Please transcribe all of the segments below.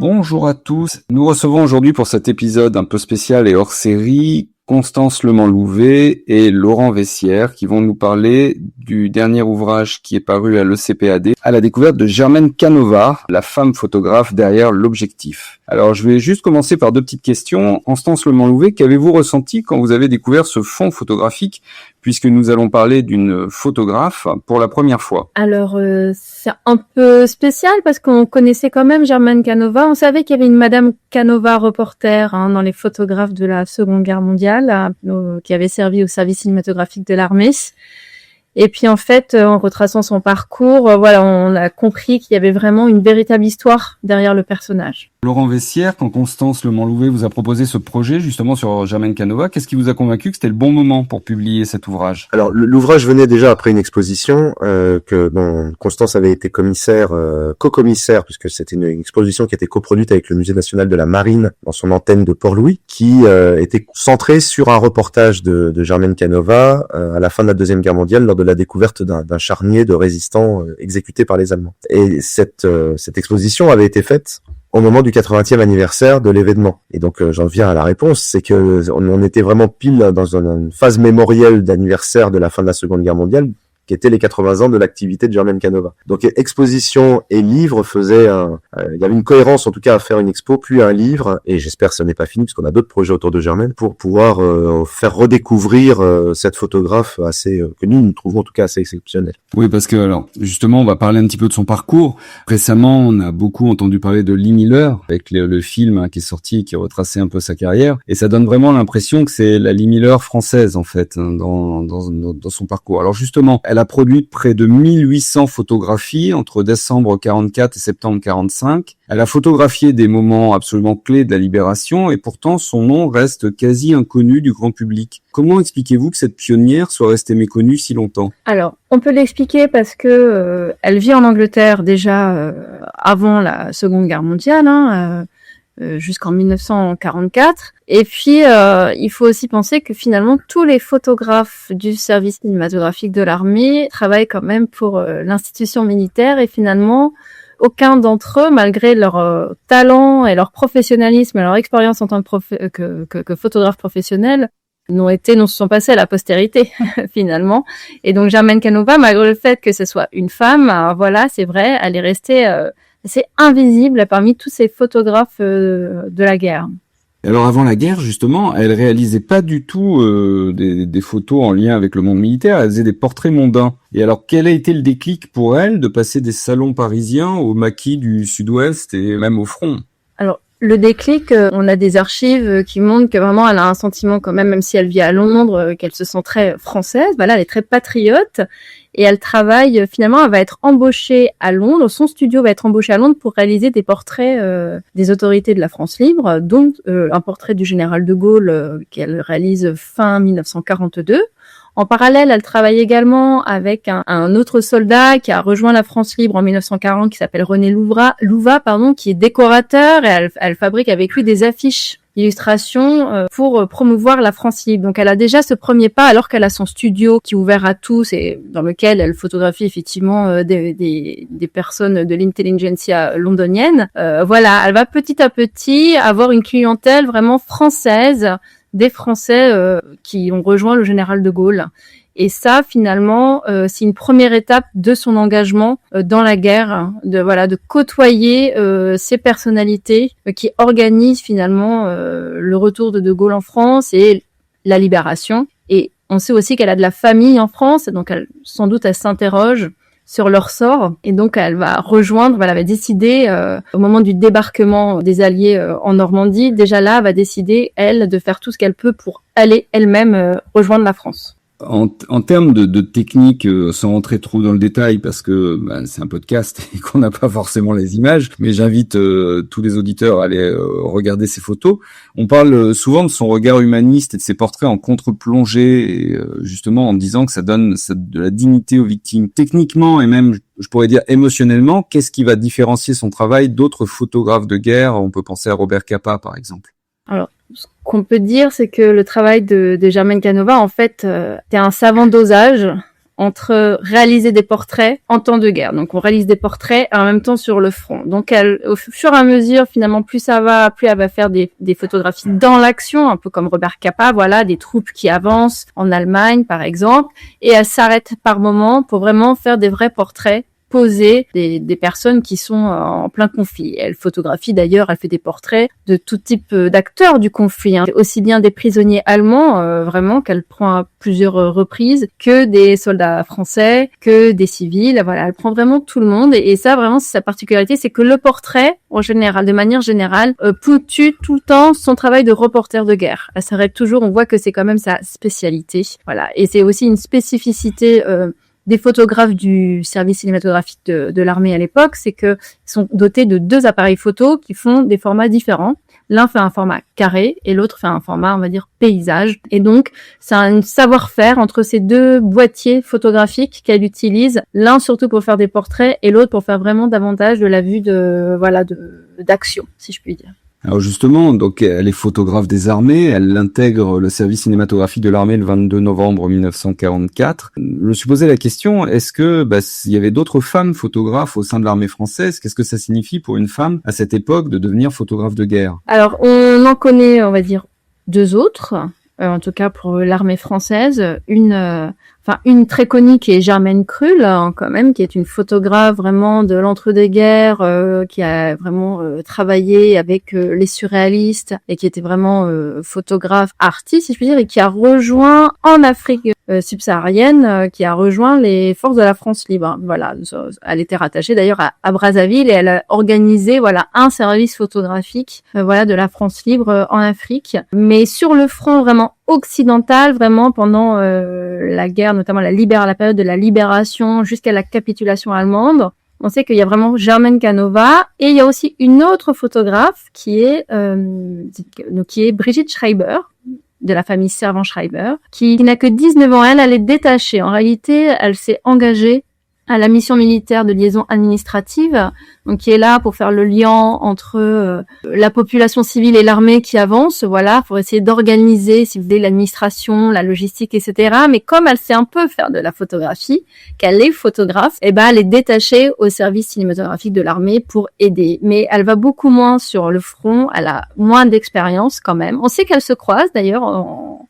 Bonjour à tous. Nous recevons aujourd'hui pour cet épisode un peu spécial et hors série Constance Lemant-Louvet et Laurent Vessière qui vont nous parler du dernier ouvrage qui est paru à l'ECPAD à la découverte de Germaine Canova, la femme photographe derrière l'objectif. Alors je vais juste commencer par deux petites questions. Constance Lemant-Louvet, qu'avez-vous ressenti quand vous avez découvert ce fond photographique, puisque nous allons parler d'une photographe pour la première fois? Alors c'est un peu spécial parce qu'on connaissait quand même Germaine Canova. On savait qu'il y avait une Madame Canova reporter dans les photographes de la Seconde Guerre mondiale qui avait servi au service cinématographique de l'armée. Et puis en fait, en retraçant son parcours, on a compris qu'il y avait vraiment une véritable histoire derrière le personnage. Laurent Vessière, quand Constance Lemant-Louvet vous a proposé ce projet justement sur Germaine Canova, qu'est-ce qui vous a convaincu que c'était le bon moment pour publier cet ouvrage? Alors l'ouvrage venait déjà après une exposition Constance avait été co-commissaire, puisque c'était une exposition qui était coproduite avec le Musée national de la Marine dans son antenne de Port-Louis, qui était centrée sur un reportage de Germaine Canova à la fin de la Deuxième Guerre mondiale lors de la découverte d'un charnier de résistants exécuté par les Allemands. Et cette exposition avait été faite au moment du 80e anniversaire de l'événement. Et donc j'en viens à la réponse, c'est que on était vraiment pile dans une phase mémorielle d'anniversaire de la fin de la Seconde Guerre mondiale, qui était les 80 ans de l'activité de Germaine Canova. Donc exposition et livre il y avait une cohérence en tout cas à faire une expo puis un livre, et j'espère que ce n'est pas fini puisqu'on a d'autres projets autour de Germaine pour pouvoir faire redécouvrir cette photographe que nous trouvons en tout cas assez exceptionnelle. Oui, parce que alors justement on va parler un petit peu de son parcours. Récemment on a beaucoup entendu parler de Lee Miller avec le film qui est sorti et qui retraçait un peu sa carrière, et ça donne vraiment l'impression que c'est la Lee Miller française en fait dans son parcours. Alors justement, elle a produit près de 1800 photographies entre décembre 44 et septembre 45. Elle a photographié des moments absolument clés de la libération et pourtant son nom reste quasi inconnu du grand public. Comment expliquez-vous que cette pionnière soit restée méconnue si longtemps? Alors, on peut l'expliquer parce que elle vit en Angleterre déjà avant la Seconde Guerre mondiale, jusqu'en 1944. Et puis, il faut aussi penser que finalement, tous les photographes du service cinématographique de l'armée travaillent quand même pour l'institution militaire, et finalement, aucun d'entre eux, malgré leur talent et leur professionnalisme et leur expérience en tant que photographe professionnel, ne se sont passés à la postérité, finalement. Et donc, Germaine Canova, malgré le fait que ce soit une femme, c'est vrai, elle est restée assez invisible parmi tous ces photographes de la guerre. Alors avant la guerre, justement, elle réalisait pas du tout des photos en lien avec le monde militaire, elle faisait des portraits mondains. Et alors, quel a été le déclic pour elle de passer des salons parisiens au maquis du Sud-Ouest et même au front? Alors, le déclic, on a des archives qui montrent que vraiment elle a un sentiment quand même si elle vit à Londres, qu'elle se sent très française. Elle est très patriote. Et elle travaille, finalement, elle va être embauchée à Londres, son studio va être embauché à Londres pour réaliser des portraits des autorités de la France libre, dont un portrait du général de Gaulle qu'elle réalise fin 1942. En parallèle, elle travaille également avec un autre soldat qui a rejoint la France libre en 1940, qui s'appelle René Louva, qui est décorateur, et elle fabrique avec lui des affiches d'illustration pour promouvoir la France libre. Donc elle a déjà ce premier pas, alors qu'elle a son studio qui est ouvert à tous et dans lequel elle photographie effectivement des personnes de l'intelligentsia londonienne. Elle va petit à petit avoir une clientèle vraiment française, des Français qui ont rejoint le général de Gaulle. Et ça, finalement, c'est une première étape de son engagement dans la guerre, de côtoyer ces personnalités qui organisent finalement le retour de Gaulle en France et la libération. Et on sait aussi qu'elle a de la famille en France, donc elle s'interroge sur leur sort, et donc elle va décider au moment du débarquement des Alliés en Normandie, déjà là, elle va décider, elle, de faire tout ce qu'elle peut pour aller elle-même rejoindre la France. En termes de technique, sans rentrer trop dans le détail parce que c'est un podcast et qu'on n'a pas forcément les images, mais j'invite tous les auditeurs à aller regarder ces photos. On parle souvent de son regard humaniste et de ses portraits en contre-plongée, et, justement en disant que ça donne de la dignité aux victimes. Techniquement et même, je pourrais dire émotionnellement, qu'est-ce qui va différencier son travail d'autres photographes de guerre? On peut penser à Robert Capa, par exemple. Alors, ce qu'on peut dire, c'est que le travail de Germaine Canova, en fait, c'est un savant dosage entre réaliser des portraits en temps de guerre. Donc, on réalise des portraits en même temps sur le front. Donc, au fur et à mesure, finalement, plus elle va faire des photographies dans l'action, un peu comme Robert Capa, voilà, des troupes qui avancent en Allemagne, par exemple, et elle s'arrête par moment pour vraiment faire des vrais portraits poser des personnes qui sont en plein conflit. Elle photographie d'ailleurs, elle fait des portraits de tout type d'acteurs du conflit, hein. Aussi bien des prisonniers allemands, vraiment, qu'elle prend à plusieurs reprises, que des soldats français, que des civils. Voilà, elle prend vraiment tout le monde. Et ça, vraiment, c'est sa particularité, c'est que le portrait, en général, de manière générale, ponctue tout le temps son travail de reporter de guerre. Elle s'arrête toujours, on voit que c'est quand même sa spécialité. Voilà, et c'est aussi une spécificité des photographes du service cinématographique de l'armée à l'époque, c'est que ils sont dotés de 2 appareils photo qui font des formats différents. L'un fait un format carré et l'autre fait un format, on va dire, paysage. Et donc, c'est un savoir-faire entre ces 2 boîtiers photographiques qu'elle utilise. L'un surtout pour faire des portraits et l'autre pour faire vraiment davantage de la vue d'action, si je puis dire. Alors justement, donc elle est photographe des armées, elle intègre le service cinématographique de l'armée le 22 novembre 1944. Je me suis posé la question, est-ce que s'il y avait d'autres femmes photographes au sein de l'armée française, qu'est-ce que ça signifie pour une femme à cette époque de devenir photographe de guerre? Alors on en connaît, on va dire, 2 autres, en tout cas pour l'armée française, une très connue qui est Germaine Krull, hein, quand même, qui est une photographe vraiment de l'entre-deux-guerres, qui a vraiment travaillé avec les surréalistes et qui était vraiment photographe artiste, si je puis dire, et qui a rejoint en Afrique subsaharienne, qui a rejoint les forces de la France libre. Voilà, elle était rattachée d'ailleurs à Brazzaville et elle a organisé un service photographique de la France libre en Afrique, mais sur le front vraiment occidental, vraiment pendant la guerre, notamment la période de la libération jusqu'à la capitulation allemande. On sait qu'il y a vraiment Germaine Canova et il y a aussi une autre photographe qui est Brigitte Schreiber, de la famille Servan-Schreiber, qui n'a que 19 ans. Elle est détachée. En réalité, elle s'est engagée à la mission militaire de liaison administrative, donc qui est là pour faire le lien entre la population civile et l'armée qui avance, pour essayer d'organiser, si vous voulez, l'administration, la logistique, etc. Mais comme elle sait un peu faire de la photographie, qu'elle est photographe, elle est détachée au service cinématographique de l'armée pour aider. Mais elle va beaucoup moins sur le front, elle a moins d'expérience quand même. On sait qu'elles se croisent d'ailleurs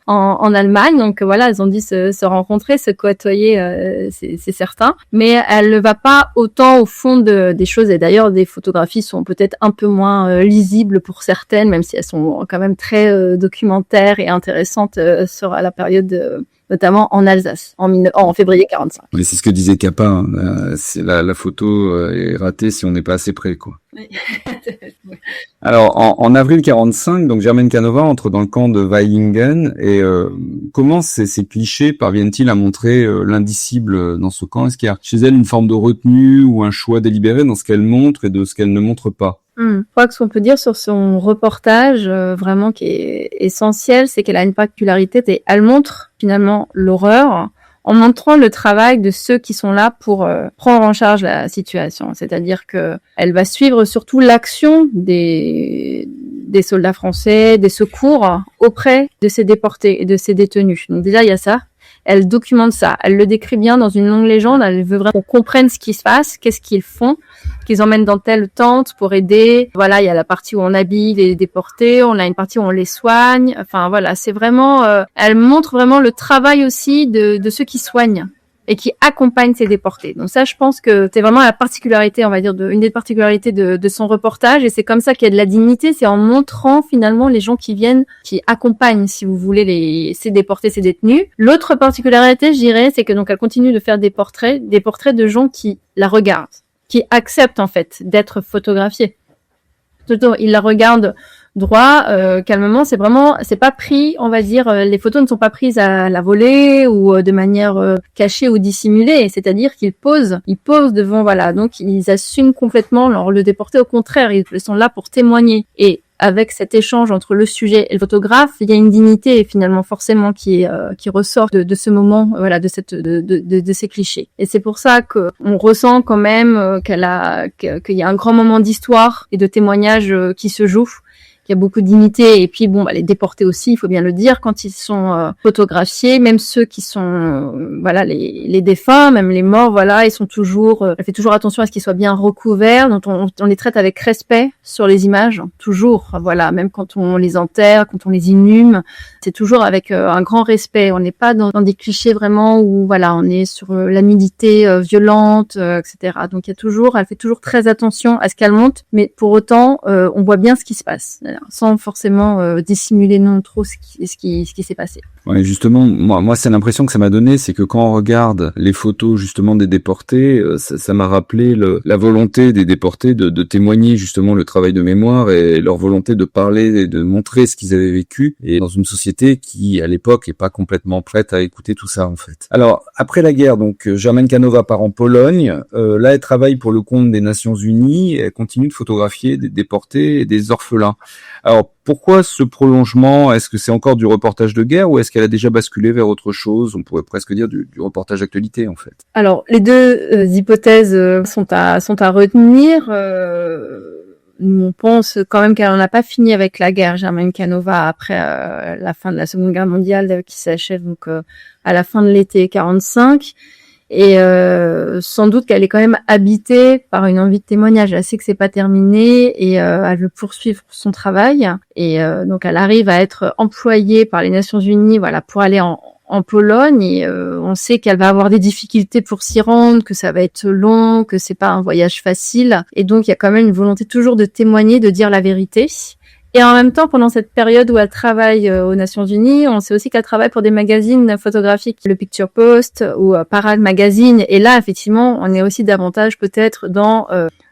en Allemagne, donc elles ont dû se rencontrer, se côtoyer, c'est certain. Mais elle ne va pas autant au fond des choses. Et d'ailleurs, des photographies sont peut-être un peu moins lisibles pour certaines, même si elles sont quand même très documentaires et intéressantes sur la période notamment en Alsace, en février 45. Mais c'est ce que disait Capa, hein. La photo est ratée si on n'est pas assez près, quoi. Oui. Alors, en avril 45, donc Germaine Canova entre dans le camp de Weilingen et comment ces clichés parviennent-ils à montrer l'indicible dans ce camp? Est-ce qu'il y a chez elle une forme de retenue ou un choix délibéré dans ce qu'elle montre et de ce qu'elle ne montre pas? Je crois que ce qu'on peut dire sur son reportage, vraiment qui est essentiel, c'est qu'elle a une particularité, elle montre finalement l'horreur en montrant le travail de ceux qui sont là pour prendre en charge la situation. C'est-à-dire que elle va suivre surtout l'action des soldats français, des secours auprès de ces déportés et de ces détenus. Donc déjà, il y a ça. Elle documente ça. Elle le décrit bien dans une longue légende. Elle veut vraiment qu'on comprenne ce qui se passe, qu'est-ce qu'ils font, qu'ils emmènent dans telle tente pour aider. Il y a la partie où on habille les déportés, on a une partie où on les soigne. C'est vraiment... elle montre vraiment le travail aussi de ceux qui soignent et qui accompagnent ces déportés. Donc ça, je pense que c'est vraiment la particularité, on va dire, une des particularités de son reportage, et c'est comme ça qu'il y a de la dignité, c'est en montrant finalement les gens qui viennent, qui accompagnent, si vous voulez, ces déportés, ces détenus. L'autre particularité, je dirais, c'est que donc elle continue de faire des portraits de gens qui la regardent, qui acceptent en fait d'être photographiés. Ils la regardent droit, calmement, c'est pas pris, on va dire, les photos ne sont pas prises à la volée ou de manière cachée ou dissimulée, c'est-à-dire qu'ils posent devant, donc ils assument complètement le déporté, au contraire, ils sont là pour témoigner. Et avec cet échange entre le sujet et le photographe, il y a une dignité finalement forcément qui ressort de ce moment, de ces clichés. Et c'est pour ça que on ressent quand même qu'il y a un grand moment d'histoire et de témoignage qui se joue. qu'il y a beaucoup d'unités. Et puis bon, les déportés aussi, il faut bien le dire, quand ils sont photographiés, même ceux qui sont les défunts, même les morts, ils sont toujours. Elle fait toujours attention à ce qu'ils soient bien recouverts. Donc on les traite avec respect sur les images, toujours. Même quand on les enterre, quand on les inhume, c'est toujours avec un grand respect. On n'est pas dans des clichés vraiment où on est sur la nudité violente, etc. Donc elle fait toujours très attention à ce qu'elle monte, mais pour autant on voit bien ce qui se passe, sans forcément dissimuler non trop ce qui s'est passé. Ouais, justement, moi c'est l'impression que ça m'a donné, c'est que quand on regarde les photos justement des déportés, ça m'a rappelé la volonté des déportés de témoigner justement le travail de mémoire et leur volonté de parler et de montrer ce qu'ils avaient vécu, et dans une société qui à l'époque est pas complètement prête à écouter tout ça en fait. Alors après la guerre, donc Germaine Canova part en Pologne, là elle travaille pour le compte des Nations Unies, et elle continue de photographier des déportés et des orphelins. Alors pourquoi ce prolongement? Est-ce que c'est encore du reportage de guerre ou est-ce qu'elle a déjà basculé vers autre chose? On pourrait presque dire du reportage d'actualité en fait. Alors les deux hypothèses sont à retenir. Nous, on pense quand même qu'elle n'en a pas fini avec la guerre, Germaine Canova, après la fin de la Seconde Guerre mondiale qui s'achève donc à la fin de l'été 45. Et sans doute qu'elle est quand même habitée par une envie de témoignage. Elle sait que c'est pas terminé et elle veut poursuivre son travail. Et donc elle arrive à être employée par les Nations Unies, pour aller en Pologne. Et on sait qu'elle va avoir des difficultés pour s'y rendre, que ça va être long, que c'est pas un voyage facile. Et donc il y a quand même une volonté toujours de témoigner, de dire la vérité. Et en même temps, pendant cette période où elle travaille aux Nations Unies, on sait aussi qu'elle travaille pour des magazines photographiques, le Picture Post ou Parade Magazine. Et là, effectivement, on est aussi davantage peut-être dans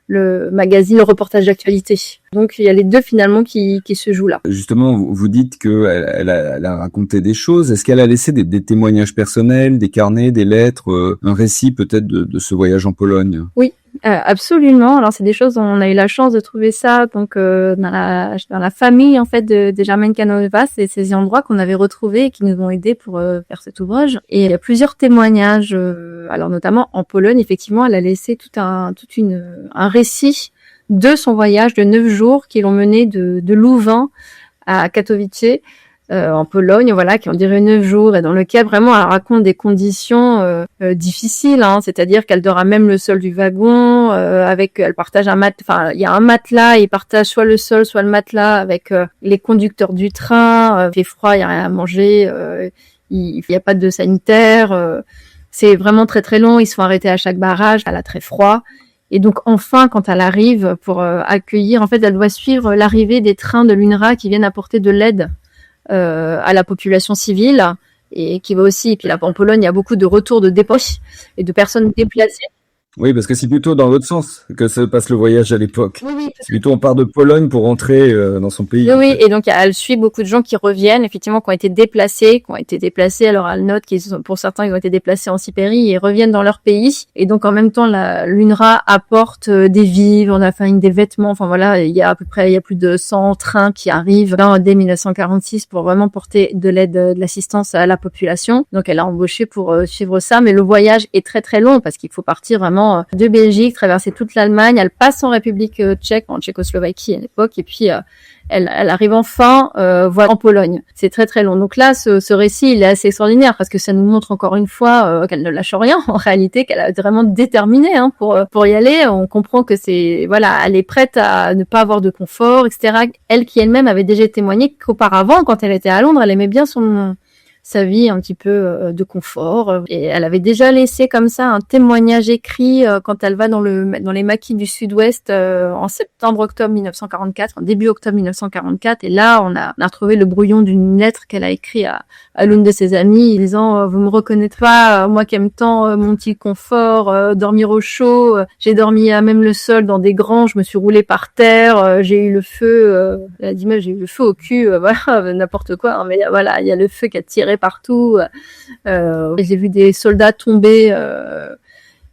le magazine, le reportage d'actualité. Donc il y a les deux finalement qui se jouent là. Justement, vous dites qu'elle a raconté des choses. Est-ce qu'elle a laissé des témoignages personnels, des carnets, des lettres, un récit peut-être de ce voyage en Pologne? Oui. Absolument. Alors c'est des choses dont on a eu la chance de trouver ça donc dans la famille en fait de Germaine Canova, c'est ces endroits qu'on avait retrouvés et qui nous ont aidés pour faire cet ouvrage. Et il y a plusieurs témoignages. Alors notamment en Pologne, effectivement, elle a laissé un récit de son voyage de 9 jours qui l'ont mené de Louvain à Katowice. En Pologne, qui ont duré 9 jours et dans lequel vraiment elle raconte des conditions difficiles, c'est-à-dire qu'elle dort à même le sol du wagon, elle partage il y a un matelas et ils partagent soit le sol, soit le matelas avec les conducteurs du train, il fait froid, il y a rien à manger, il y a pas de sanitaire, c'est vraiment très très long, ils sont arrêtés à chaque barrage, elle a très froid. Et donc enfin, quand elle arrive pour accueillir, en fait, elle doit suivre l'arrivée des trains de l'UNRWA qui viennent apporter de l'aide à la population civile et qui va aussi. Et puis là, en Pologne, il y a beaucoup de retours de dépôts et de personnes déplacées. Oui, parce que c'est plutôt dans l'autre sens que se passe le voyage à l'époque. Oui, c'est plutôt on part de Pologne pour rentrer dans son pays. Oui, et donc elle suit beaucoup de gens qui reviennent, effectivement, qui ont été déplacés. Alors elle note pour certains, ils ont été déplacés en Sibérie et reviennent dans leur pays. Et donc en même temps, l'UNRWA apporte des vivres, des vêtements. Il y a plus de 100 trains qui arrivent dès 1946 pour vraiment porter de l'aide, de l'assistance à la population. Donc elle a embauché pour suivre ça, mais le voyage est très très long parce qu'il faut partir vraiment de Belgique, traverser toute l'Allemagne, elle passe en République tchèque, en Tchécoslovaquie à l'époque, et puis elle arrive enfin en Pologne. C'est très très long. Donc là, ce récit, il est assez extraordinaire parce que ça nous montre encore une fois qu'elle ne lâche rien en réalité, qu'elle est vraiment déterminée pour y aller. On comprend que elle est prête à ne pas avoir de confort, etc. Elle qui elle-même avait déjà témoigné qu'auparavant, quand elle était à Londres, elle aimait bien sa vie un petit peu de confort, et elle avait déjà laissé comme ça un témoignage écrit quand elle va dans les maquis du Sud-Ouest en septembre-octobre 1944, en début octobre 1944, et là on a retrouvé le brouillon d'une lettre qu'elle a écrite à l'une de ses amies disant vous me reconnaissez pas, moi qui aime tant mon petit confort, dormir au chaud, j'ai dormi à même le sol dans des granges, je me suis roulée par terre, j'ai eu le feu, elle a dit j'ai eu le feu au cul, n'importe quoi, mais il y a le feu qui a tiré partout, j'ai vu des soldats tomber,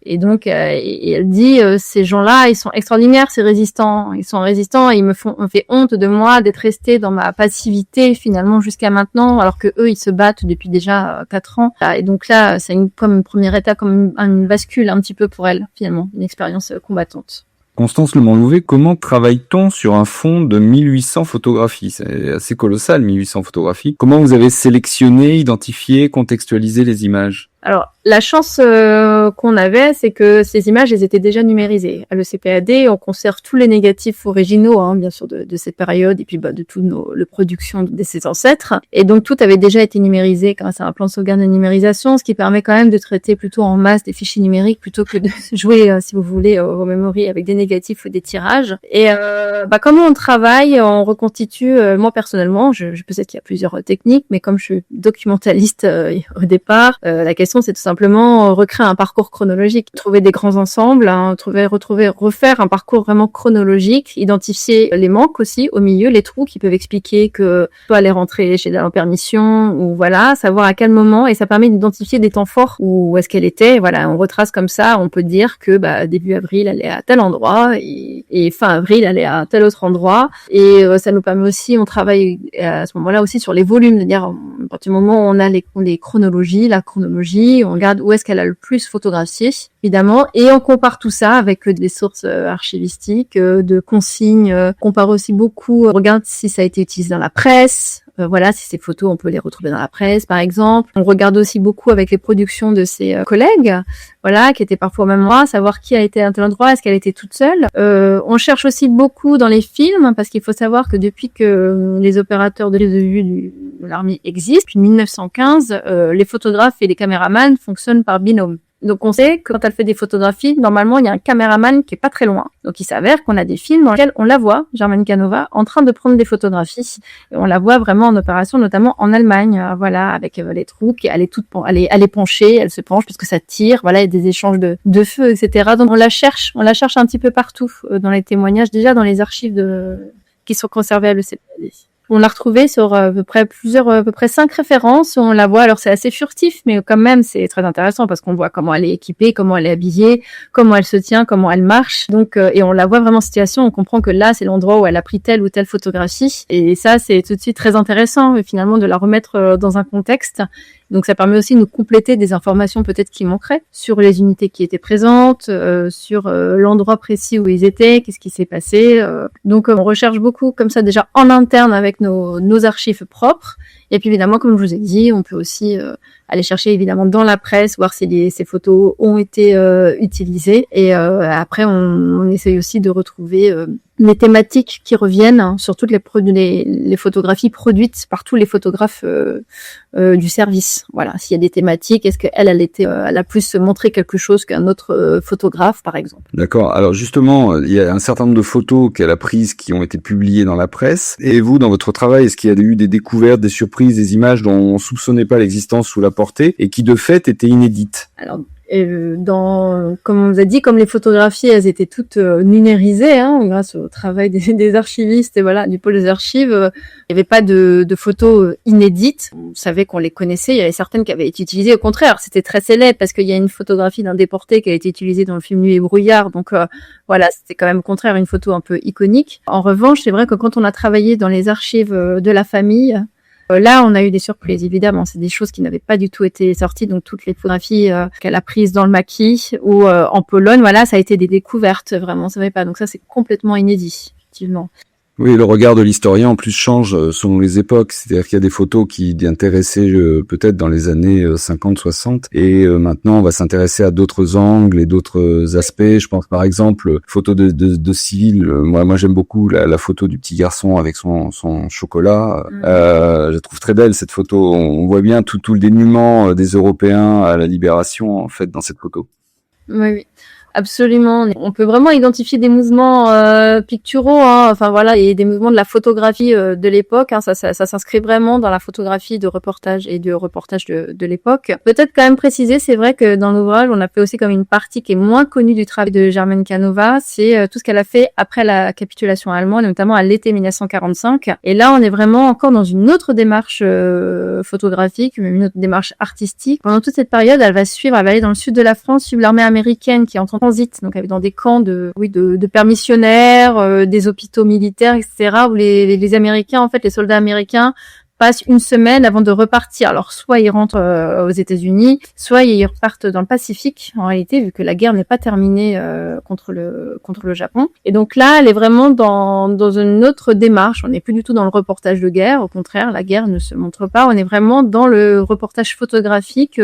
et donc et elle dit ces gens-là, ils sont extraordinaires, ils sont résistants, et me fait honte de moi d'être restée dans ma passivité finalement jusqu'à maintenant, alors que eux ils se battent depuis déjà 4 ans. Et donc là, c'est comme une première étape, comme une bascule un petit peu pour elle finalement, une expérience combattante. Constance Lemont-Louvet, comment travaille-t-on sur un fond de 1800 photographies? C'est assez colossal, 1800 photographies. Comment vous avez sélectionné, identifié, contextualisé les images? Alors, la chance qu'on avait, c'est que ces images, elles étaient déjà numérisées. À l'ECPAD, on conserve tous les négatifs originaux, bien sûr, de cette période, et puis de toutes les productions de ses ancêtres. Et donc, tout avait déjà été numérisé grâce à un plan de sauvegarde de numérisation, ce qui permet quand même de traiter plutôt en masse des fichiers numériques plutôt que de jouer, si vous voulez, au memory avec des négatifs ou des tirages. Et comment on travaille, on reconstitue, moi personnellement, je sais qu'il y a plusieurs techniques, mais comme je suis documentaliste au départ, la question c'est tout simplement recréer un parcours chronologique, trouver des grands ensembles, refaire un parcours vraiment chronologique, identifier les manques aussi au milieu, les trous qui peuvent expliquer que soit elle est rentrée chez elle en permission ou voilà, savoir à quel moment, et ça permet d'identifier des temps forts où est-ce qu'elle était. Voilà, on retrace comme ça, on peut dire que début avril elle est à tel endroit et fin avril elle est à tel autre endroit, et ça nous permet aussi, on travaille à ce moment-là aussi sur les volumes, c'est-à-dire à partir du moment où on a les chronologies, la chronologie, on regarde où est-ce qu'elle a le plus photographié, évidemment, et on compare tout ça avec des sources archivistiques, de consignes, on compare aussi beaucoup, on regarde si ça a été utilisé dans la presse, si ces photos, on peut les retrouver dans la presse, par exemple. On regarde aussi beaucoup avec les productions de ses collègues, qui étaient parfois au même endroit, savoir qui a été à tel endroit, est-ce qu'elle était toute seule. On cherche aussi beaucoup dans les films, parce qu'il faut savoir que depuis que les opérateurs de vue de l'armée existent, depuis 1915, les photographes et les caméramans fonctionnent par binôme. Donc on sait que quand elle fait des photographies, normalement il y a un caméraman qui est pas très loin. Donc il s'avère qu'on a des films dans lesquels on la voit, Germaine Canova, en train de prendre des photographies. Et on la voit vraiment en opération, notamment en Allemagne, avec les troupes. Elle est penchée, elle se penche parce que ça tire. Voilà, il y a des échanges de feu, etc. Donc on la cherche un petit peu partout dans les témoignages, déjà dans les archives qui sont conservées à l'ECPAD. On l'a retrouvée sur à peu près 5 références. On la voit, alors c'est assez furtif, mais quand même c'est très intéressant parce qu'on voit comment elle est équipée, comment elle est habillée, comment elle se tient, comment elle marche. Donc et on la voit vraiment en situation. On comprend que là c'est l'endroit où elle a pris telle ou telle photographie. Et ça c'est tout de suite très intéressant finalement de la remettre dans un contexte. Donc ça permet aussi de nous compléter des informations peut-être qui manqueraient sur les unités qui étaient présentes, sur l'endroit précis où ils étaient, qu'est-ce qui s'est passé. Donc on recherche beaucoup comme ça déjà en interne avec nos archives propres. Et puis évidemment, comme je vous ai dit, on peut aussi aller chercher évidemment dans la presse, voir si ces photos ont été utilisées. Et après, on essaye aussi de retrouver les thématiques qui reviennent sur toutes les photographies produites par tous les photographes du service. Voilà, s'il y a des thématiques, est-ce qu'elle elle a plus montré quelque chose qu'un autre photographe, par exemple. D'accord. Alors justement, il y a un certain nombre de photos qu'elle a prises qui ont été publiées dans la presse. Et vous, dans votre travail, est-ce qu'il y a eu des découvertes, des surprises, des images dont on soupçonnait pas l'existence ou la portée et qui de fait étaient inédites? Alors, comme on vous a dit, comme les photographies, elles étaient toutes numérisées, grâce au travail des archivistes et du pôle des archives, il n'y avait pas de photos inédites. On savait qu'on les connaissait. Il y avait certaines qui avaient été utilisées. Au contraire, c'était très célèbre parce qu'il y a une photographie d'un déporté qui a été utilisée dans le film Nuit et brouillard. Donc c'était quand même au contraire une photo un peu iconique. En revanche, c'est vrai que quand on a travaillé dans les archives de la famille, là, on a eu des surprises, évidemment. C'est des choses qui n'avaient pas du tout été sorties. Donc, toutes les photographies qu'elle a prises dans le maquis ou en Pologne, ça a été des découvertes, vraiment. On ne savait pas. Donc, ça, c'est complètement inédit, effectivement. Oui, le regard de l'historien en plus change selon les époques. C'est-à-dire qu'il y a des photos qui intéressaient peut-être dans les années 50-60 et maintenant on va s'intéresser à d'autres angles et d'autres aspects. Je pense par exemple photo de civil. Moi j'aime beaucoup la photo du petit garçon avec son chocolat. Je la trouve très belle cette photo. On voit bien tout le dénuement des Européens à la libération en fait dans cette photo. Oui. Absolument. On peut vraiment identifier des mouvements picturaux, et des mouvements de la photographie de l'époque. Ça s'inscrit vraiment dans la photographie de reportage et de reportage de l'époque. Peut-être quand même préciser, c'est vrai que dans l'ouvrage, on a fait aussi comme une partie qui est moins connue du travail de Germaine Canova, c'est tout ce qu'elle a fait après la capitulation allemande, notamment à l'été 1945. Et là, on est vraiment encore dans une autre démarche photographique, une autre démarche artistique. Pendant toute cette période, elle va aller dans le sud de la France, suivre l'armée américaine qui entre en transit, donc dans des camps de permissionnaires, des hôpitaux militaires, etc., où les Américains, en fait, les soldats américains passent une semaine avant de repartir. Alors soit ils rentrent aux États-Unis, soit ils repartent dans le Pacifique en réalité, vu que la guerre n'est pas terminée contre le Japon. Et donc là, elle est vraiment dans une autre démarche. On n'est plus du tout dans le reportage de guerre. Au contraire, la guerre ne se montre pas. On est vraiment dans le reportage photographique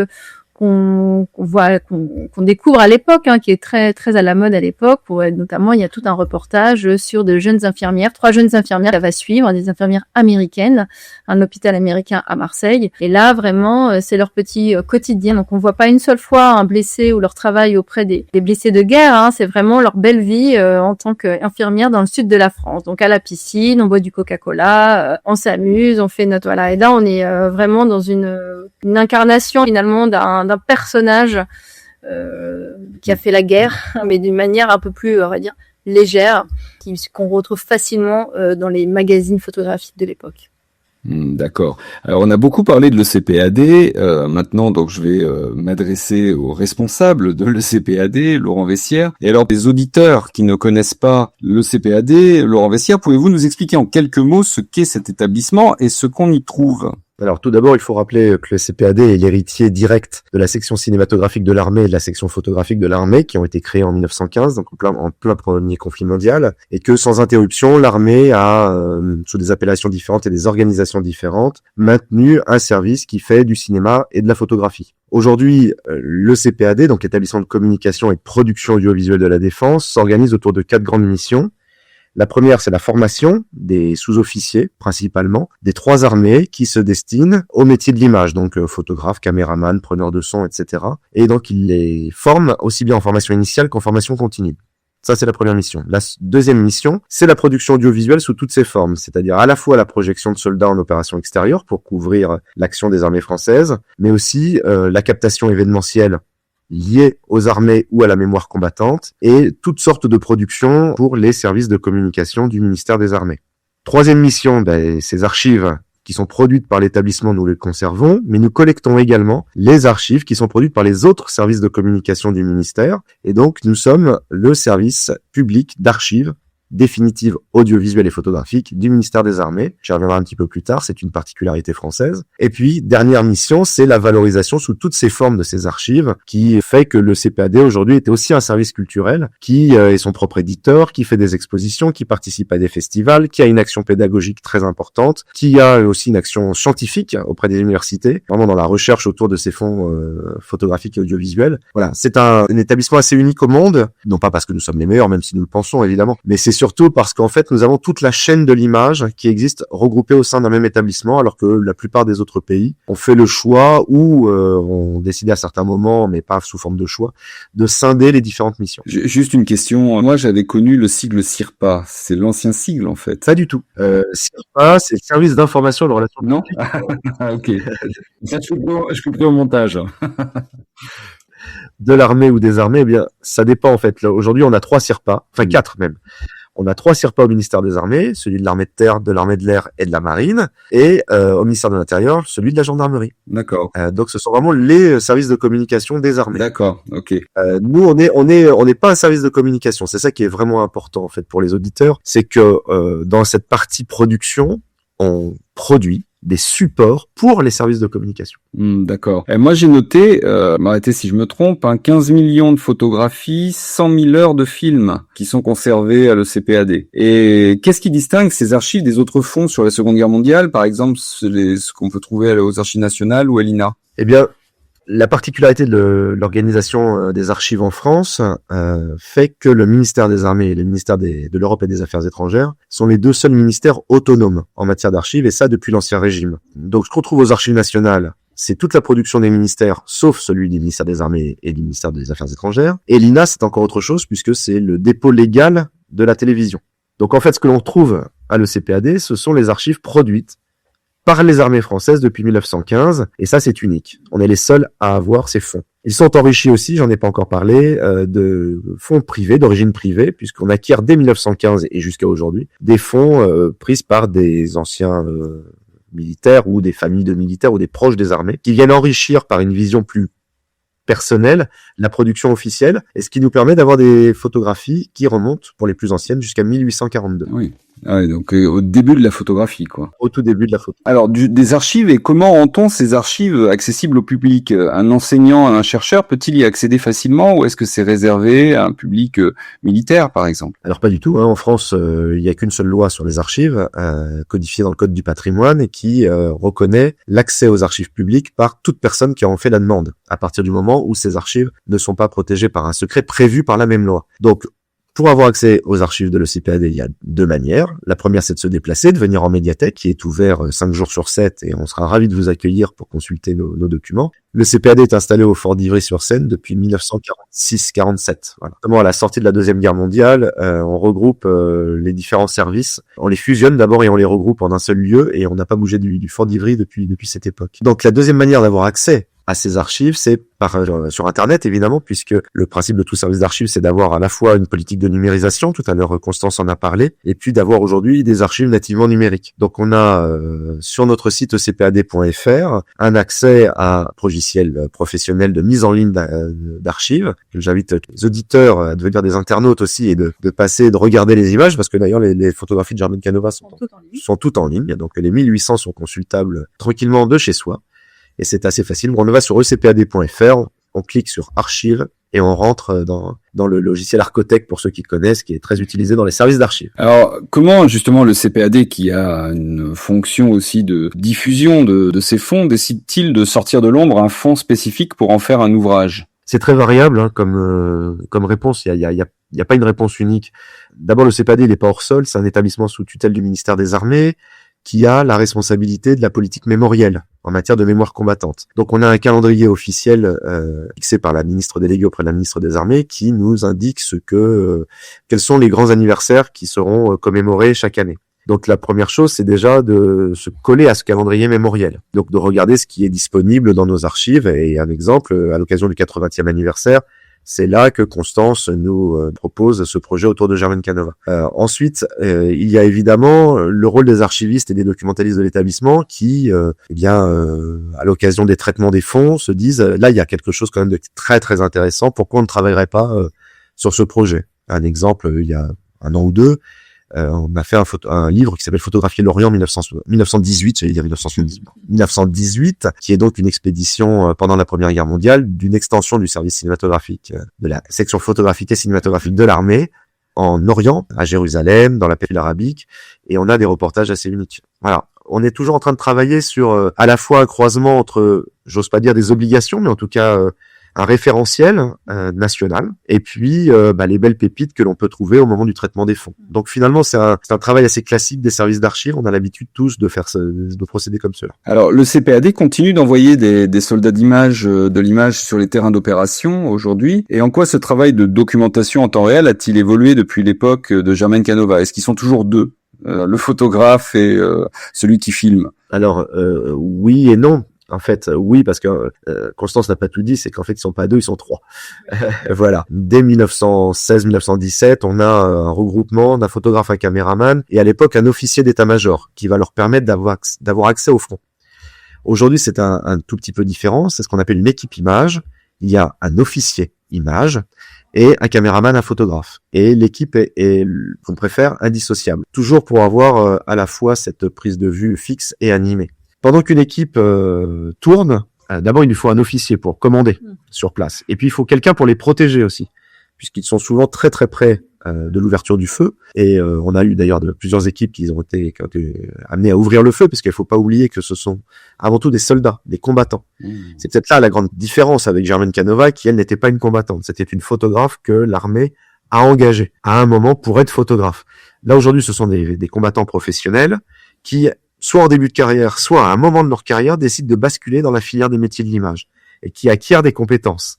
qu'on découvre à l'époque, qui est très très à la mode à l'époque. Notamment, il y a tout un reportage sur de jeunes infirmières, 3 jeunes infirmières. Ça va suivre des infirmières américaines, un hôpital américain à Marseille. Et là, vraiment, c'est leur petit quotidien. Donc, on voit pas une seule fois un blessé ou leur travail auprès des blessés de guerre. C'est vraiment leur belle vie en tant qu'infirmière dans le sud de la France. Donc, à la piscine, on boit du Coca-Cola, on s'amuse, on fait notre voilà. Et là, on est vraiment dans une incarnation finalement d'un personnage qui a fait la guerre, mais d'une manière un peu plus, on va dire, légère, qu'on retrouve facilement dans les magazines photographiques de l'époque. D'accord. Alors on a beaucoup parlé de l'ECPAD. Maintenant, donc je vais m'adresser au responsable de l'ECPAD, Laurent Vessières. Et alors, des auditeurs qui ne connaissent pas l'ECPAD, Laurent Vessières, pouvez-vous nous expliquer en quelques mots ce qu'est cet établissement et ce qu'on y trouve ? Alors tout d'abord, il faut rappeler que le CPAD est l'héritier direct de la section cinématographique de l'armée et de la section photographique de l'armée qui ont été créés en 1915, donc en plein premier conflit mondial, et que sans interruption, l'armée a, sous des appellations différentes et des organisations différentes, maintenu un service qui fait du cinéma et de la photographie. Aujourd'hui, le CPAD, donc l'établissement de communication et de production audiovisuelle de la défense, s'organise autour de 4 grandes missions. La première, c'est la formation des sous-officiers, principalement, des 3 armées qui se destinent au métier de l'image, donc photographe, caméraman, preneur de son, etc. Et donc, ils les forment aussi bien en formation initiale qu'en formation continue. Ça, c'est la première mission. La deuxième mission, c'est la production audiovisuelle sous toutes ses formes, c'est-à-dire à la fois la projection de soldats en opération extérieure pour couvrir l'action des armées françaises, mais aussi la captation événementielle liées aux armées ou à la mémoire combattante, et toutes sortes de productions pour les services de communication du ministère des Armées. Troisième mission, ces archives qui sont produites par l'établissement, nous les conservons, mais nous collectons également les archives qui sont produites par les autres services de communication du ministère, et donc nous sommes le service public d'archives définitive audiovisuelle et photographique du ministère des Armées. J'y reviendrai un petit peu plus tard, c'est une particularité française. Et puis, dernière mission, c'est la valorisation sous toutes ces formes de ces archives, qui fait que le CPAD aujourd'hui était aussi un service culturel, qui est son propre éditeur, qui fait des expositions, qui participe à des festivals, qui a une action pédagogique très importante, qui a aussi une action scientifique auprès des universités, vraiment dans la recherche autour de ces fonds photographiques et audiovisuels. Voilà, c'est un établissement assez unique au monde, non pas parce que nous sommes les meilleurs, même si nous le pensons évidemment, mais c'est surtout parce qu'en fait, nous avons toute la chaîne de l'image qui existe regroupée au sein d'un même établissement, alors que la plupart des autres pays ont fait le choix ou ont décidé à certains moments, mais pas sous forme de choix, de scinder les différentes missions. Juste une question. Moi, j'avais connu le sigle CIRPA. C'est l'ancien sigle, en fait. Pas du tout. CIRPA, c'est le service d'information de relations. Non? Ok. Je couperai au montage. De l'armée ou des armées, eh bien, ça dépend en fait. Là, aujourd'hui, on a 3 CIRPA, enfin 4 même. On a 3 CIRPA au ministère des Armées, celui de l'armée de terre, de l'armée de l'air et de la marine, et au ministère de l'Intérieur, celui de la gendarmerie. D'accord. Donc, ce sont vraiment les services de communication des armées. D'accord. Ok. Nous, on n'est pas un service de communication. C'est ça qui est vraiment important en fait pour les auditeurs, c'est que dans cette partie production, on produit des supports pour les services de communication. D'accord. Et moi, j'ai noté, m'arrêtez si je me trompe, 15 millions de photographies, 100 000 heures de films qui sont conservés à l'ECPAD. Et qu'est-ce qui distingue ces archives des autres fonds sur la Seconde Guerre mondiale, par exemple ce qu'on peut trouver aux Archives nationales ou à l'INA? Eh bien, la particularité de l'organisation des archives en France fait que le ministère des Armées et le ministère de l'Europe et des Affaires étrangères sont les 2 seuls ministères autonomes en matière d'archives, et ça depuis l'Ancien Régime. Donc ce qu'on trouve aux Archives nationales, c'est toute la production des ministères, sauf celui du ministère des Armées et du ministère des Affaires étrangères. Et l'INA, c'est encore autre chose, puisque c'est le dépôt légal de la télévision. Donc en fait, ce que l'on trouve à l'ECPAD, ce sont les archives produites par les armées françaises depuis 1915, et ça c'est unique. On est les seuls à avoir ces fonds. Ils sont enrichis aussi, j'en ai pas encore parlé, de fonds privés, d'origine privée, puisqu'on acquiert dès 1915 et jusqu'à aujourd'hui des fonds pris par des anciens militaires ou des familles de militaires ou des proches des armées, qui viennent enrichir par une vision plus personnelle la production officielle, et ce qui nous permet d'avoir des photographies qui remontent, pour les plus anciennes, jusqu'à 1842. Oui. Ah ouais, donc au début de la photographie, quoi. Au tout début de la photo. Alors, des archives, et comment rend-on ces archives accessibles au public? Un enseignant, un chercheur peut-il y accéder facilement, ou est-ce que c'est réservé à un public militaire, par exemple? Alors pas du tout, hein. En France, il n'y a qu'une seule loi sur les archives, codifiée dans le Code du patrimoine, et qui reconnaît l'accès aux archives publiques par toute personne qui en fait la demande, à partir du moment où ces archives ne sont pas protégées par un secret prévu par la même loi. Donc, pour avoir accès aux archives de l'ECPAD, il y a deux manières. La première, c'est de se déplacer, de venir en médiathèque, qui est ouvert 5 jours sur 7, et on sera ravis de vous accueillir pour consulter nos documents. Le CPAD est installé au fort d'Ivry-sur-Seine depuis 1946-47. Voilà. Notamment à la sortie de la Deuxième Guerre mondiale, on regroupe les différents services. On les fusionne d'abord et on les regroupe en un seul lieu, et on n'a pas bougé du fort d'Ivry depuis cette époque. Donc la deuxième manière d'avoir accès à ces archives, c'est sur Internet, évidemment, puisque le principe de tout service d'archives, c'est d'avoir à la fois une politique de numérisation, tout à l'heure Constance en a parlé, et puis d'avoir aujourd'hui des archives nativement numériques. Donc on a sur notre site ecpad.fr un accès à un logiciel professionnel de mise en ligne d'archives. J'invite les auditeurs à devenir des internautes aussi et de passer, de regarder les images, parce que d'ailleurs les photographies de Germaine Canova sont toutes en ligne, donc les 1800 sont consultables tranquillement de chez soi. Et c'est assez facile. On va sur ecpad.fr, on clique sur archives et on rentre dans le logiciel Archotech, pour ceux qui connaissent, qui est très utilisé dans les services d'archives. Alors, comment justement le CPAD, qui a une fonction aussi de diffusion de ces fonds, décide-t-il de sortir de l'ombre un fonds spécifique pour en faire un ouvrage? C'est très variable, hein, comme réponse. Il y a pas une réponse unique. D'abord, le CPAD, il n'est pas hors sol. C'est un établissement sous tutelle du ministère des Armées, qui a la responsabilité de la politique mémorielle en matière de mémoire combattante. Donc on a un calendrier officiel fixé par la ministre déléguée auprès de la ministre des Armées, qui nous indique quels sont les grands anniversaires qui seront commémorés chaque année. Donc la première chose, c'est déjà de se coller à ce calendrier mémoriel. Donc de regarder ce qui est disponible dans nos archives. Et un exemple, à l'occasion du 80e anniversaire, c'est là que Constance nous propose ce projet autour de Germaine Canova. Ensuite, il y a évidemment le rôle des archivistes et des documentalistes de l'établissement qui, à l'occasion des traitements des fonds, se disent là, il y a quelque chose quand même de très très intéressant. Pourquoi on ne travaillerait pas sur ce projet? Un exemple, il y a un an ou deux, on a fait un livre qui s'appelle Photographier l'Orient 1918, j'allais dire 1918, qui est donc une expédition pendant la Première Guerre mondiale d'une extension du service cinématographique, de la section photographique et cinématographique de l'armée en Orient, à Jérusalem, dans la péninsule arabique, et on a des reportages assez uniques. Voilà. On est toujours en train de travailler sur à la fois un croisement entre, j'ose pas dire des obligations, mais en tout cas un référentiel national, et puis les belles pépites que l'on peut trouver au moment du traitement des fonds. Donc finalement, c'est un travail assez classique des services d'archives. On a l'habitude tous de procéder comme cela. Alors le CPAD continue d'envoyer des soldats de l'image sur les terrains d'opération aujourd'hui. Et en quoi ce travail de documentation en temps réel a-t-il évolué depuis l'époque de Germaine Canova? Est-ce qu'ils sont toujours deux, le photographe et celui qui filme? Alors oui et non. En fait, oui, parce que Constance n'a pas tout dit, c'est qu'en fait, ils sont pas deux, ils sont trois. Voilà. Dès 1916-1917, on a un regroupement d'un photographe, un caméraman, et à l'époque, un officier d'état-major, qui va leur permettre d'avoir accès au front. Aujourd'hui, c'est un tout petit peu différent, c'est ce qu'on appelle une équipe image. Il y a un officier image et un caméraman, un photographe. Et l'équipe est qu'on préfère, indissociable. Toujours pour avoir à la fois cette prise de vue fixe et animée. Pendant qu'une équipe tourne, d'abord il lui faut un officier pour commander sur place. Et puis il faut quelqu'un pour les protéger aussi, puisqu'ils sont souvent très très près de l'ouverture du feu. Et on a eu d'ailleurs plusieurs équipes qui ont été amenées à ouvrir le feu, parce qu'il faut pas oublier que ce sont avant tout des soldats, des combattants. C'est peut-être là la grande différence avec Germaine Canova, qui elle n'était pas une combattante. C'était une photographe que l'armée a engagée à un moment pour être photographe. Là aujourd'hui, ce sont des combattants professionnels qui, soit en début de carrière, soit à un moment de leur carrière, décident de basculer dans la filière des métiers de l'image et qui acquièrent des compétences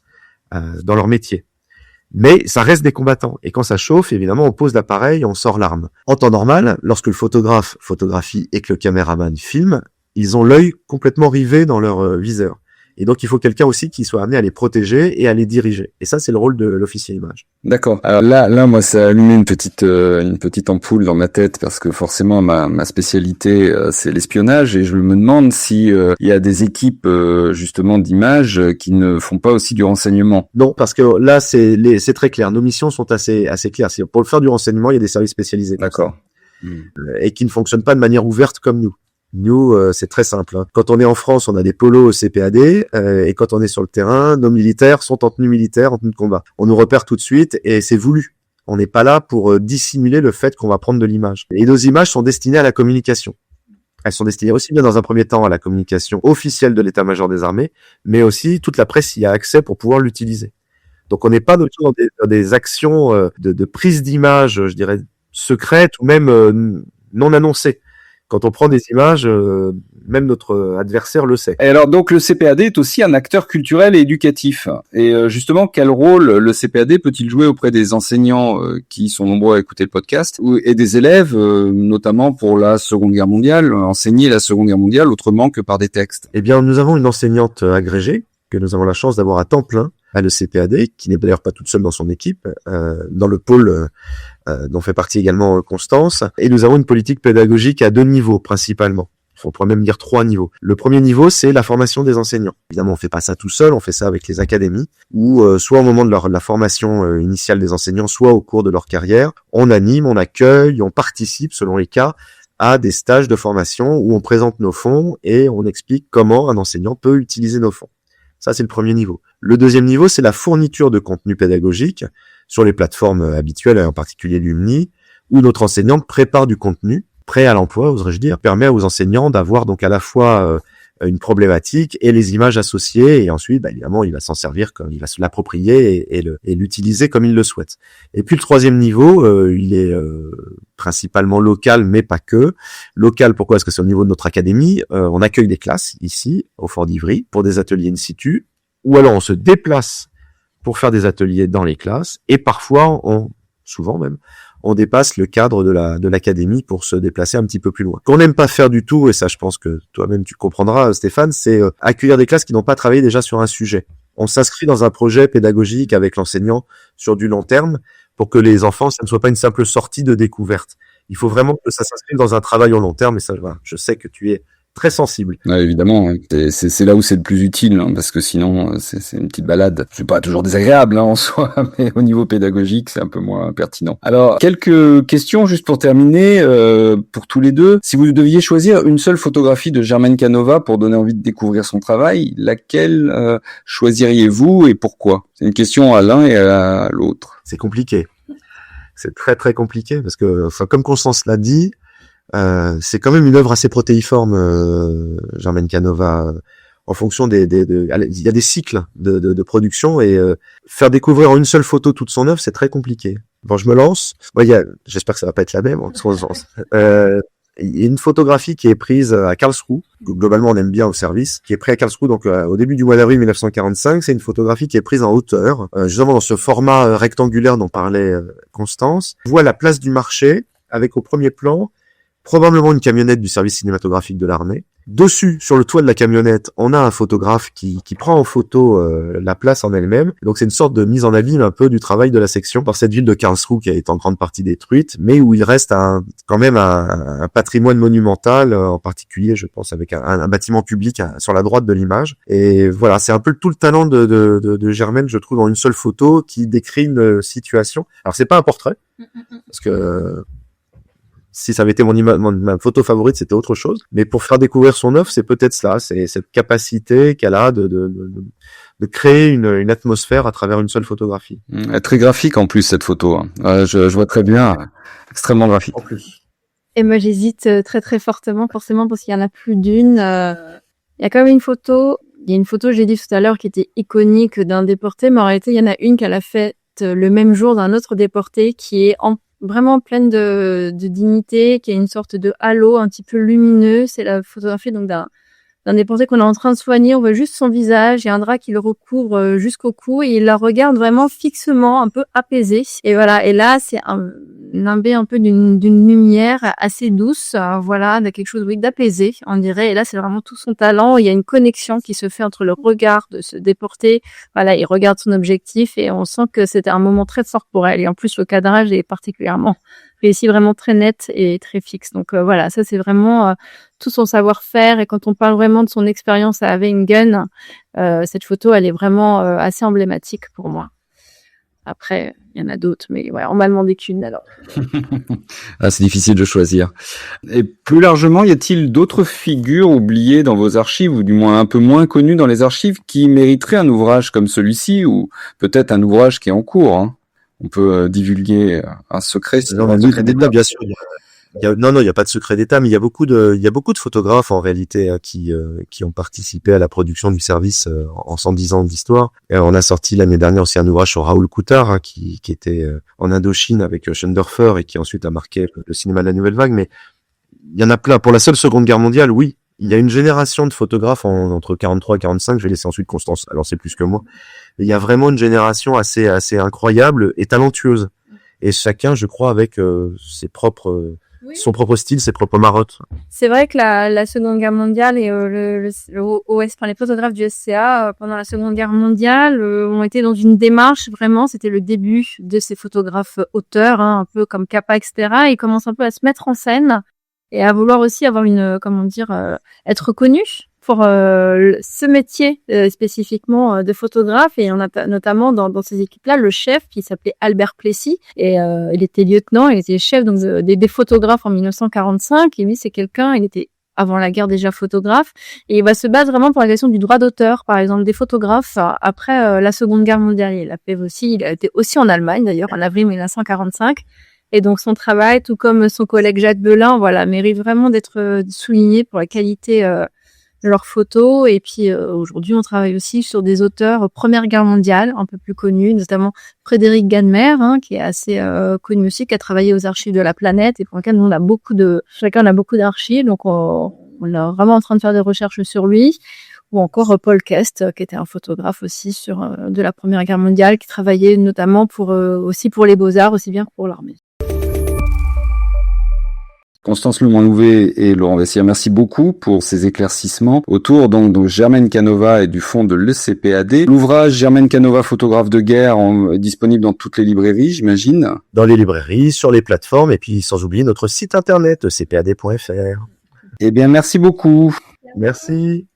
dans leur métier. Mais ça reste des combattants. Et quand ça chauffe, évidemment, on pose l'appareil, on sort l'arme. En temps normal, lorsque le photographe photographie et que le caméraman filme, ils ont l'œil complètement rivé dans leur viseur. Et donc, il faut quelqu'un aussi qui soit amené à les protéger et à les diriger. Et ça, c'est le rôle de l'officier image. D'accord. Alors là, moi, ça a allumé une petite ampoule dans ma tête, parce que forcément, ma spécialité, c'est l'espionnage, et je me demande si il y a des équipes justement d'images qui ne font pas aussi du renseignement. Non, parce que là, c'est très clair. Nos missions sont assez claires. Pour le faire du renseignement, il y a des services spécialisés. D'accord. et qui ne fonctionnent pas de manière ouverte comme nous. Nous, c'est très simple. Hein. Quand on est en France, on a des polos au CPAD, et quand on est sur le terrain, nos militaires sont en tenue militaire, en tenue de combat. On nous repère tout de suite, et c'est voulu. On n'est pas là pour dissimuler le fait qu'on va prendre de l'image. Et nos images sont destinées à la communication. Elles sont destinées aussi bien dans un premier temps à la communication officielle de l'état-major des armées, mais aussi toute la presse y a accès pour pouvoir l'utiliser. Donc on n'est pas dans des actions de prise d'image, je dirais, secrètes ou même non annoncées. Quand on prend des images, même notre adversaire le sait. Et alors donc le CPAD est aussi un acteur culturel et éducatif. Et justement, quel rôle le CPAD peut-il jouer auprès des enseignants qui sont nombreux à écouter le podcast et des élèves, notamment pour la Seconde Guerre mondiale, enseigner la Seconde Guerre mondiale autrement que par des textes? Eh bien, nous avons une enseignante agrégée que nous avons la chance d'avoir à temps plein à le CPAD, qui n'est d'ailleurs pas toute seule dans son équipe, dans le pôle dont fait partie également Constance. Et nous avons une politique pédagogique à 2 niveaux principalement. On pourrait même dire 3 niveaux. Le premier niveau, c'est la formation des enseignants. Évidemment, on fait pas ça tout seul, on fait ça avec les académies, où soit au moment de la formation initiale des enseignants, soit au cours de leur carrière, on anime, on accueille, on participe, selon les cas, à des stages de formation où on présente nos fonds et on explique comment un enseignant peut utiliser nos fonds. Ça, c'est le premier niveau. Le deuxième niveau, c'est la fourniture de contenu pédagogique sur les plateformes habituelles, en particulier l'UMNI, où notre enseignante prépare du contenu prêt à l'emploi, oserais-je dire, permet aux enseignants d'avoir donc à la fois une problématique et les images associées, et ensuite, évidemment, il va s'en servir comme il va se l'approprier et l'utiliser comme il le souhaite. Et puis le troisième niveau, il est principalement local, mais pas que. Local, pourquoi? Parce que c'est au niveau de notre académie. On accueille des classes ici, au Fort d'Ivry, pour des ateliers in situ, ou alors on se déplace pour faire des ateliers dans les classes, et parfois, souvent même, on dépasse le cadre de l'académie pour se déplacer un petit peu plus loin. Qu'on n'aime pas faire du tout, et ça je pense que toi-même tu comprendras Stéphane, c'est accueillir des classes qui n'ont pas travaillé déjà sur un sujet. On s'inscrit dans un projet pédagogique avec l'enseignant sur du long terme pour que les enfants, ça ne soit pas une simple sortie de découverte. Il faut vraiment que ça s'inscrive dans un travail au long terme, et ça, voilà, je sais que tu es très sensible. Ouais, évidemment, c'est là où c'est le plus utile, hein, parce que sinon c'est une petite balade. C'est pas toujours désagréable en soi, mais au niveau pédagogique c'est un peu moins pertinent. Alors quelques questions juste pour terminer pour tous les deux. Si vous deviez choisir une seule photographie de Germaine Canova pour donner envie de découvrir son travail, laquelle choisiriez-vous et pourquoi? C'est une question à l'un et à l'autre. C'est compliqué. C'est très très compliqué parce que, comme Constance l'a dit. C'est quand même une œuvre assez protéiforme, Germaine Canova, en fonction il y a des cycles de production et faire découvrir en une seule photo toute son œuvre, c'est très compliqué. Bon, je me lance. J'espère que ça va pas être la même. Il y a une photographie qui est prise à Karlsruhe, que globalement on aime bien au service, qui est prise à Karlsruhe donc au début du mois d'avril 1945. C'est une photographie qui est prise en hauteur, justement dans ce format rectangulaire dont parlait Constance. On voit la place du marché avec au premier plan probablement une camionnette du service cinématographique de l'armée. Dessus, sur le toit de la camionnette, on a un photographe qui prend en photo la place en elle-même. Donc c'est une sorte de mise en abîme un peu du travail de la section par cette ville de Karlsruhe qui a été en grande partie détruite, mais où il reste quand même un patrimoine monumental, en particulier, je pense, avec un bâtiment public sur la droite de l'image. Et voilà, c'est un peu tout le talent de Germaine, je trouve, dans une seule photo qui décrit une situation. Alors c'est pas un portrait, parce que si ça avait été ma photo favorite, c'était autre chose. Mais pour faire découvrir son œuvre, c'est peut-être cela, c'est cette capacité qu'elle a de créer une atmosphère à travers une seule photographie. Elle est très graphique en plus cette photo. Hein. Je vois très bien, extrêmement graphique. En plus. Et moi j'hésite très très fortement, forcément parce qu'il y en a plus d'une. Il y a quand même une photo. Il y a une photo, j'ai dit tout à l'heure, qui était iconique d'un déporté, mais en réalité il y en a une qu'elle a faite le même jour d'un autre déporté qui est vraiment pleine de dignité, qui a une sorte de halo un petit peu lumineux. C'est la photographie donc d'un déporté qu'on est en train de soigner. On voit juste son visage, il y a un drap qui le recouvre jusqu'au cou et il la regarde vraiment fixement, un peu apaisé. Et voilà, et là c'est nimbé un peu d'une lumière assez douce, voilà, de quelque chose d'apaisé, on dirait. Et là c'est vraiment tout son talent. Il y a une connexion qui se fait entre le regard de ce déporté. Voilà, il regarde son objectif et on sent que c'était un moment très fort pour elle. Et en plus le cadrage est particulièrement réussi, vraiment très net et très fixe. Donc voilà, ça c'est vraiment tout son savoir-faire. Et quand on parle vraiment de son expérience à Aveingen, cette photo elle est vraiment assez emblématique pour moi. Après, il y en a d'autres, mais ouais, on m'a demandé qu'une alors. Ah, c'est difficile de choisir. Et plus largement, y a-t-il d'autres figures oubliées dans vos archives, ou du moins un peu moins connues dans les archives, qui mériteraient un ouvrage comme celui-ci, ou peut-être un ouvrage qui est en cours, hein? On peut divulguer un secret. Non, un secret d'État, bien sûr. Non, il y a pas de secret d'État, mais il y a beaucoup de photographes en réalité qui ont participé à la production du service en 110 ans d'histoire. Et on a sorti l'année dernière aussi un ouvrage sur Raoul Coutard, hein, qui était en Indochine avec Schoendoerfer et qui ensuite a marqué le cinéma de la Nouvelle Vague. Mais il y en a plein. Pour la seule Seconde Guerre mondiale, oui, il y a une génération de photographes entre 43 et 45. Je vais laisser ensuite Constance. Alors c'est plus que moi. Mais il y a vraiment une génération assez incroyable et talentueuse. Et chacun, je crois, avec son propre style, ses propres marottes. C'est vrai que la Seconde Guerre mondiale et les photographes du SCA pendant la Seconde Guerre mondiale ont été dans une démarche, vraiment, c'était le début de ces photographes auteurs, hein, un peu comme Capa, etc. Ils commencent un peu à se mettre en scène et à vouloir aussi avoir être reconnus pour ce métier spécifiquement de photographe. Et on a notamment dans ces équipes-là le chef qui s'appelait Albert Plessis, et il était lieutenant, il était chef donc des photographes en 1945. Et lui, c'est quelqu'un, il était avant la guerre déjà photographe, et il va se battre vraiment pour la question du droit d'auteur, par exemple, des photographes après la Seconde Guerre mondiale. Il a été aussi en Allemagne d'ailleurs en avril 1945. Et donc son travail, tout comme son collègue Jacques Belin, voilà, mérite vraiment d'être souligné pour la qualité de leurs photos. Et puis aujourd'hui, on travaille aussi sur des auteurs Première Guerre mondiale, un peu plus connus, notamment Frédéric Ganmer, hein, qui est assez connu aussi, qui a travaillé aux archives de la planète et pour lequel nous chacun a beaucoup d'archives. Donc on est vraiment en train de faire des recherches sur lui. Ou encore Paul Kest, qui était un photographe aussi de la Première Guerre mondiale, qui travaillait notamment aussi pour les Beaux-Arts, aussi bien que pour l'armée. Constance Lemoine-Louvet et Laurent Vessière, merci beaucoup pour ces éclaircissements autour donc de Germaine Canova et du fond de l'ECPAD. L'ouvrage Germaine Canova, photographe de guerre, disponible dans toutes les librairies, j'imagine. Dans les librairies, sur les plateformes, et puis sans oublier notre site internet, ecpad.fr. Eh bien, merci beaucoup. Merci.